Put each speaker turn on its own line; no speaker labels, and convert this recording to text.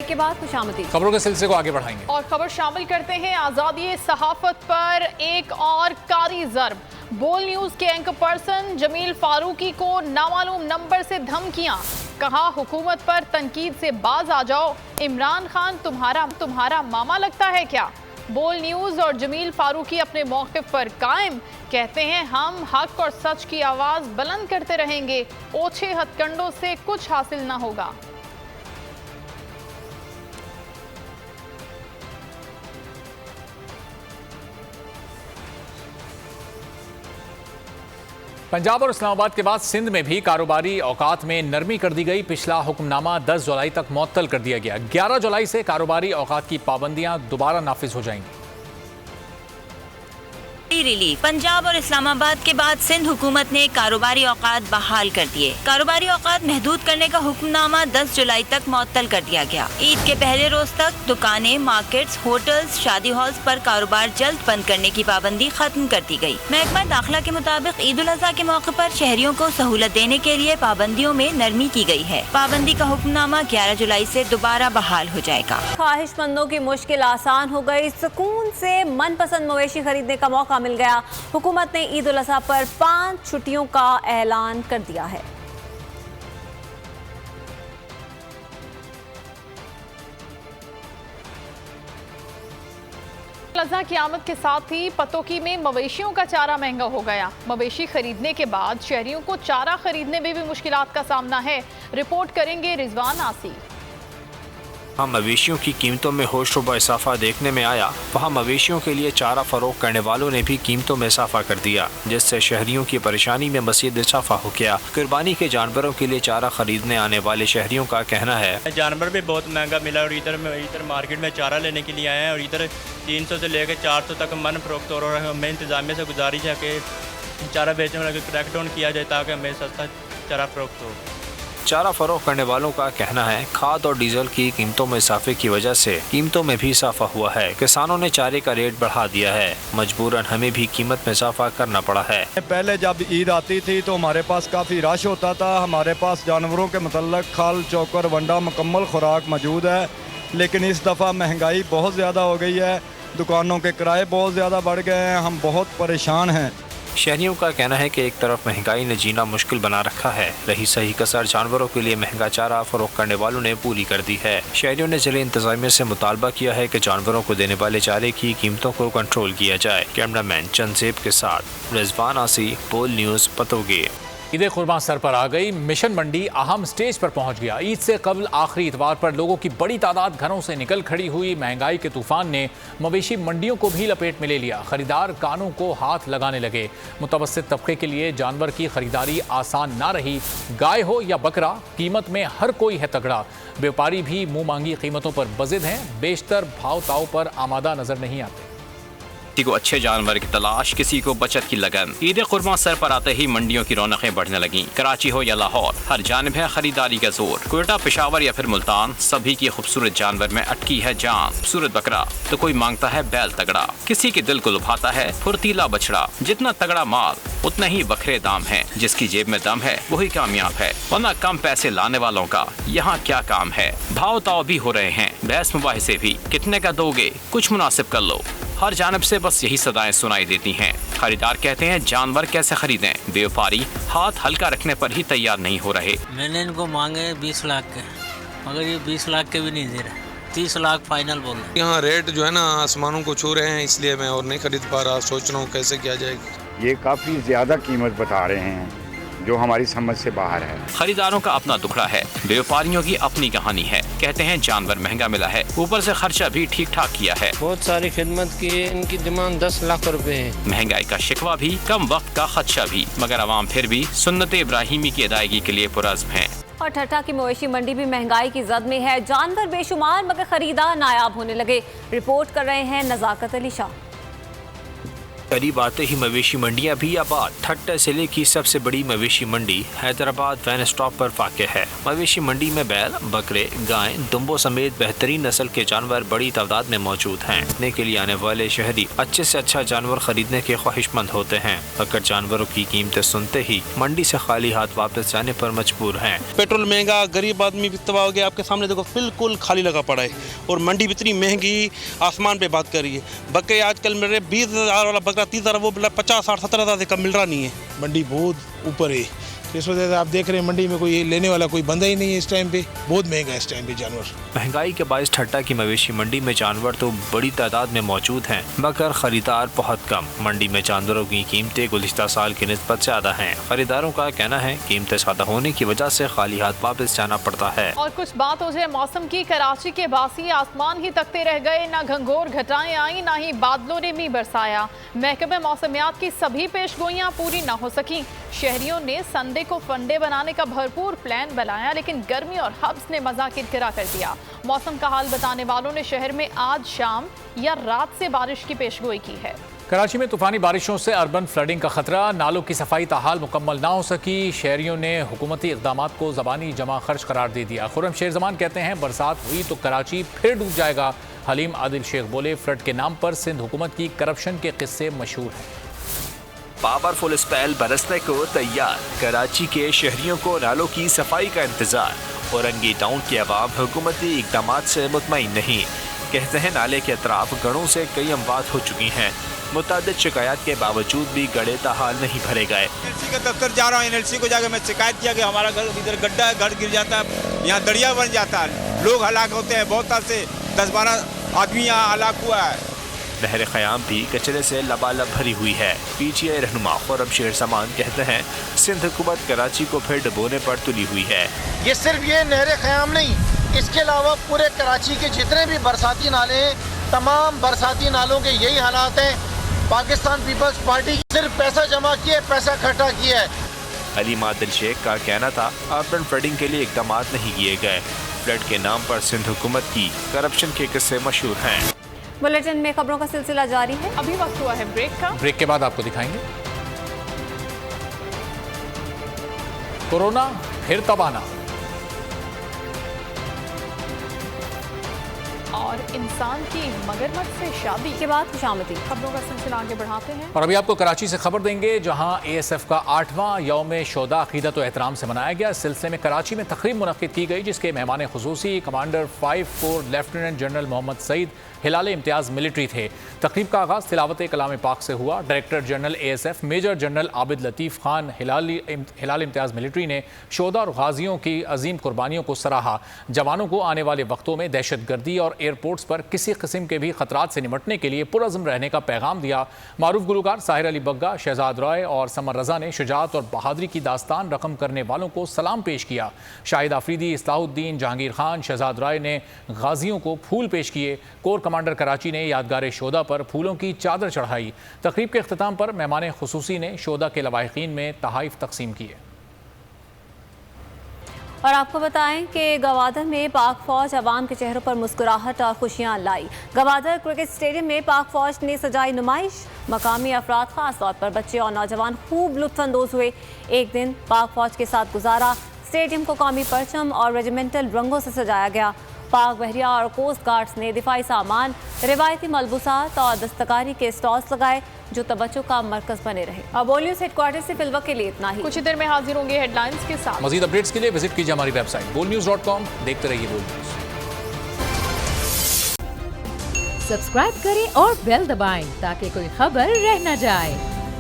के बाद खुशामदी।
खबरों के सिलसिले को आगे बढ़ाएंगे
और खबर शामिल करते हैं आजादी सहाफत पर एक और कारी ज़र्ब। बोल न्यूज के एंकर पर्सन जमील फारूकी को नामालूम नंबर से धमकियां। कहा हुकूमत पर तनकीद से बाज आ जाओ। इमरान खान तुम्हारा मामा लगता है क्या? बोल न्यूज और जमील फारूकी अपने मौक़िफ़ पर कायम। कहते हैं हम हक और सच की आवाज़ बुलंद करते रहेंगे। ओछे हथकंडों से कुछ हासिल ना होगा।
पंजाब और इस्लामाबाद के बाद सिंध में भी कारोबारी औकात में नरमी कर दी गई। पिछला हुक्मनामा 10 जुलाई तक मुअत्तल कर दिया गया। 11 जुलाई से कारोबारी औकात की पाबंदियां दोबारा नाफिज हो जाएंगी।
रिलीफ। पंजाब और इस्लामाबाद के बाद सिंध हुकूमत ने कारोबारी औकात बहाल कर दिए। कारोबारी औकात महदूद करने का हुक्मनामा 10 जुलाई तक मुअत्तल कर दिया गया। ईद के पहले रोज तक दुकानें, मार्केट्स, होटल्स, शादी हॉल्स पर कारोबार जल्द बंद करने की पाबंदी खत्म कर दी गई। महकमा दाखिला के मुताबिक ईद उल अज़हा के मौके पर शहरियों को सहूलत देने के लिए पाबंदियों में नरमी की गई है। पाबंदी का हुक्मनामा 11 जुलाई से दोबारा बहाल हो जाएगा।
ख्वाहिशमंदों की मुश्किल आसान हो गई। सुकून से मनपसंद मवेशी खरीदने का मौका मिल गया। हुकूमत ने ईद उल अज़हा पर 5 छुट्टियों का ऐलान कर दिया है।
अज़हा की आमद के साथ ही पतोकी में मवेशियों का चारा महंगा हो गया। मवेशी खरीदने के बाद शहरियों को चारा खरीदने में भी मुश्किलात का सामना है। रिपोर्ट करेंगे रिजवान आसी।
वहाँ मवेशियों की कीमतों में होशरुबा इजाफा देखने में आया। वहाँ मवेशियों के लिए चारा फरोख्त करने वालों ने भी कीमतों में इजाफा कर दिया, जिससे शहरियों की परेशानी में मज़ीद इजाफा हो गया। कुर्बानी के जानवरों के लिए चारा खरीदने आने वाले शहरियों का कहना है
जानवर भी बहुत महंगा मिला और इधर मार्केट में चारा लेने के लिए आए हैं और इधर 300 से लेकर 400 तक मन फरोख्त हो रहा है। हमें इंतजामिया से गुजारिश है कि चारा बेचने वाले क्रैक डाउन किया जाए ताकि हमें सस्ता चारा फरोख्त हो।
चारा फरोख्त करने वालों का कहना है खाद और डीजल की कीमतों में इजाफे की वजह से कीमतों में भी इजाफा हुआ है। किसानों ने चारे का रेट बढ़ा दिया है। मजबूरन हमें भी कीमत में इजाफा करना पड़ा है।
पहले जब ईद आती थी तो हमारे पास काफ़ी रश होता था। हमारे पास जानवरों के मतलब खल, चोकर, वंडा मुकम्मल खुराक मौजूद है। लेकिन इस दफ़ा महंगाई बहुत ज़्यादा हो गई है। दुकानों के किराए बहुत ज़्यादा बढ़ गए हैं। हम बहुत परेशान हैं।
शहरियों का कहना है कि एक तरफ महंगाई ने जीना मुश्किल बना रखा है, रही सही कसर जानवरों के लिए महंगा चारा फरोख्त करने वालों ने पूरी कर दी है। शहरियों ने जिले इंतजामिया से मुतालबा किया है कि जानवरों को देने वाले चारे की कीमतों को कंट्रोल किया जाए। कैमरामैन चंदजेब के साथ रिजवान आसी, बोल न्यूज़, पतोगे।
ईद खुरमा सर पर आ गई। मिशन मंडी अहम स्टेज पर पहुंच गया। ईद से कबल आखिरी इतवार पर लोगों की बड़ी तादाद घरों से निकल खड़ी हुई। महंगाई के तूफान ने मवेशी मंडियों को भी लपेट में ले लिया। खरीदार कानों को हाथ लगाने लगे। मुतवस्सित तबके के लिए जानवर की खरीदारी आसान ना रही। गाय हो या बकरा, कीमत में हर कोई है तगड़ा। व्यापारी भी मुंह मांगी कीमतों पर बजिद हैं। बेशतर भाव ताव पर आमादा नजर नहीं आते।
किसी को अच्छे जानवर की तलाश, किसी को बचत की लगन। ईद खुरमा सर पर आते ही मंडियों की रौनकें बढ़ने लगीं। कराची हो या लाहौर, हर जानिब है खरीदारी का जोर। कोयटा, पेशावर या फिर मुल्तान, सभी की खूबसूरत जानवर में अटकी है जान। खूबसूरत बकरा तो कोई मांगता है बैल तगड़ा। किसी के दिल को लुभाता है फुर्तीला बछड़ा। जितना तगड़ा माल उतना ही बखरे दाम है। जिसकी जेब में दम है वही कामयाब है, वरना कम पैसे लाने वालों का यहाँ क्या काम है। भाव ताव भी हो रहे हैं, बहस मुबाहिसे भी। कितने का दोगे, कुछ मुनासिब कर लो। हर जानब से बस यही सदाएं सुनाई देती हैं। खरीदार कहते हैं जानवर कैसे खरीदें। व्यापारी हाथ हल्का रखने पर ही तैयार नहीं हो रहे।
मैंने इनको मांगे 20 लाख के, मगर ये 20 लाख के भी नहीं दे रहे। 30 लाख फाइनल बोल रहे।
यहाँ रेट जो है ना आसमानों को छू रहे हैं, इसलिए मैं और नहीं खरीद पा रहा। सोच रहा हूँ कैसे किया जाएगा।
ये काफ़ी ज़्यादा कीमत बता रहे हैं जो हमारी समझ से बाहर है।
खरीदारों का अपना दुखड़ा है, व्यापारियों की अपनी कहानी है। कहते हैं जानवर महंगा मिला है, ऊपर से खर्चा भी ठीक ठाक किया है।
बहुत सारी खिदमत की है, इनकी डिमांड 10 लाख रुपए है।
महंगाई का शिकवा भी, कम वक्त का खदशा भी, मगर अवाम फिर भी सुन्नत इब्राहिमी की अदायगी के लिए पुरज़्म है।
और ठट्ठा की मवेशी मंडी भी महंगाई की जद में है। जानवर बेशुमार मगर खरीदार नायाब होने लगे। रिपोर्ट कर रहे हैं नजाकत अली शाह।
करीब आते ही मवेशी मंडियां भी आबाद। ठट्टा जिले की सबसे बड़ी मवेशी मंडी हैदराबाद वैन स्टॉप पर वाक़ है। मवेशी मंडी में बैल, बकरे, गाय, दुम्बों समेत बेहतरीन नस्ल के जानवर बड़ी तादाद में मौजूद हैं। देखने के लिए आने वाले शहरी अच्छे से अच्छा जानवर खरीदने के ख्वाहिशमंद होते हैं, मगर जानवरों की कीमतें सुनते ही मंडी से खाली हाथ वापस जाने पर मजबूर हैं।
पेट्रोल महंगा, गरीब आदमी भी तबाह हो गया। आपके सामने देखो बिल्कुल खाली लगा पड़ा है और मंडी भी इतनी महंगी, आसमान पे बात कर रही है। बकरे आजकल मेरे 20,000 वाला बकरा 30,000, वो 50, 60, 70,000 से कम मिल रहा नहीं है।
मंडी बहुत ऊपर है, इस वजह से आप देख रहे हैं मंडी में कोई लेने वाला कोई बंदा ही नहीं है। इस टाइम पे बहुत महंगा है इस टाइम पे जानवर।
महंगाई के बायस ठट्टा की मवेशी मंडी में जानवर तो बड़ी तादाद में मौजूद हैं, मगर खरीदार बहुत कम। मंडी में जानवरों की कीमतें गुज़िश्ता साल की निस्बत ज़्यादा हैं। खरीदारों का कहना है कीमतें ज़्यादा होने की वजह से खाली हाथ वापस जाना पड़ता है।
और कुछ बात हो जाए मौसम की, कराची के बासी आसमान ही तकते रह गए। ना घंघोर घटाएं आई, ना ही बादलों ने मी बरसाया। महकमे मौसमियात की सभी पेशगोइयां पूरी ना हो सकी। शहरियों ने संडे को फंडे बनाने का भरपूर प्लान बनाया, लेकिन गर्मी और हब्स ने मजा किरकिरा कर दिया। मौसम का हाल बताने वालों ने शहर में आज शाम या रात से बारिश की पेशगोई की है।
कराची में तूफानी बारिशों से अर्बन फ्लडिंग का खतरा, नालों की सफाई ताहाल मुकम्मल ना हो सकी। शहरियों ने हुकूमती इक़दामात को ज़बानी जमा खर्च करार दे दिया। खुर्रम शेर जमान कहते हैं बरसात हुई तो कराची फिर डूब जाएगा। हलीम आदिल शेख बोले फ्लड के नाम पर सिंध हुकूमत की करप्शन के किस्से मशहूर हैं।
पावरफुल स्पेल बरसने को तैयार, कराची के शहरियों को नालों की सफाई का इंतजार। औरंगी टाउन के अवाम हुकूमती इक़दामात से मुतमईन नहीं। कहते हैं नाले के अतराफ गढ़ों से कई अमवात हो चुकी हैं। मुतअद्दिद शिकायत के बावजूद भी गड्ढे ताहाल नहीं भरे गए।
NLC का दफ्तर जा रहा हूँ, NLC को जाकर मैं शिकायत किया कि हमारा घर इधर गड्ढा है, घर गिर जाता है, यहाँ दरिया बन जाता है, लोग हलाक होते हैं। बहुत साल से 10-12 आदमी यहाँ हलाक हुआ है।
नहर ख़याम भी कचरे से लबालब भरी हुई है। PTI रहनुमा खुर्रम शेर जमान कहते हैं सिंध हुकूमत कराची को फिर डुबोने पर तुली हुई है।
ये सिर्फ ये नहर ख़याम नहीं, इसके अलावा पूरे कराची के जितने भी बरसाती नाले हैं, तमाम बरसाती नालों के यही हालात हैं। पाकिस्तान पीपल्स पार्टी सिर्फ पैसा जमा किया, पैसा इकट्ठा किया है।
हलीम आदिल शेख का कहना था अर्बन फ्लडिंग के लिए इक़दाम नहीं किए गए। फ्लड के नाम पर सिंध हुकूमत की करप्शन के किस्से मशहूर हैं।
बुलेटिन में खबरों का सिलसिला जारी है।
अभी वक्त हुआ है ब्रेक का।
ब्रेक के बाद आपको दिखाएंगे कोरोना फिर तबाना
और इंसान की मगरमच्छ से शादी
के बाद खुशामदी।
खबरों का सिलसिला आगे बढ़ाते हैं।
और अभी आपको कराची से खबर देंगे, जहां ASF का 8वां यौम शोदा अकीदत व एहतराम से मनाया गया। इस सिलसिले में कराची में तकरीब मुनक्किद की गई, जिसके मेहमान खुसूसी commander 5 corps lieutenant general Mohammad Saeed Hilal Imtiaz military थे। तकरीब का आगाज़ तिलावत कलाम पाक से हुआ। Director general ASF major general Abid Latif Khan Hilal Imtiaz military ने शोदा और गाजियों की अजीम कुर्बानियों को सराहा। जवानों को आने वाले वक्तों में दहशतगर्दी और एयरपोर्ट्स पर किसी किस्म के भी खतरात से निपटने के लिए पुरअज़्म रहने का पैगाम दिया। मारूफ गुलकार साहिर अली बग्गा, शहजाद रॉय और समर रजा ने शुजाअत और बहादुरी की दास्तान रकम करने वालों को सलाम पेश किया। शाहिद आफरीदी, इस्लाहुद्दीन, जहांगीर खान, शहजाद रॉय ने गाजियों को फूल पेश किए। कोर कमांडर कराची ने यादगार शोदा पर फूलों की चादर चढ़ाई। तकरीब के अख्ताम पर मेहमान खुसूसी ने शोदा के लवाहिकीन में तहाइफ तकसीम किए।
और आपको बताएं कि गवादर में पाक फौज अवाम के चेहरों पर मुस्कुराहट और खुशियां लाई। गवादर क्रिकेट स्टेडियम में पाक फौज ने सजाई नुमाइश। मकामी अफराद, खास तौर पर बच्चे और नौजवान खूब लुत्फानंदोज हुए। एक दिन पाक फौज के साथ गुजारा। स्टेडियम को कौमी परचम और रेजिमेंटल रंगों से सजाया गया। पाक बहरिया और कोस्ट गार्ड्स ने दिफाई सामान, रिवायती मलबूसात और दस्तकारी के स्टॉल्स लगाए, जो तवज्जो का मरकज बने रहे। अब ऑल न्यूज़ हेडक्वार्टर से फिलवक्त के लिए इतना ही।
कुछ ही देर में हाजिर होंगे हेडलाइंस के साथ।
मजीद अपडेट्स के लिए विजिट कीजिए हमारी वेबसाइट bolnews.com। देखते रहिए बोल न्यूज़।
सब्सक्राइब करें और बेल दबाएं ताकि कोई खबर रह न जाए।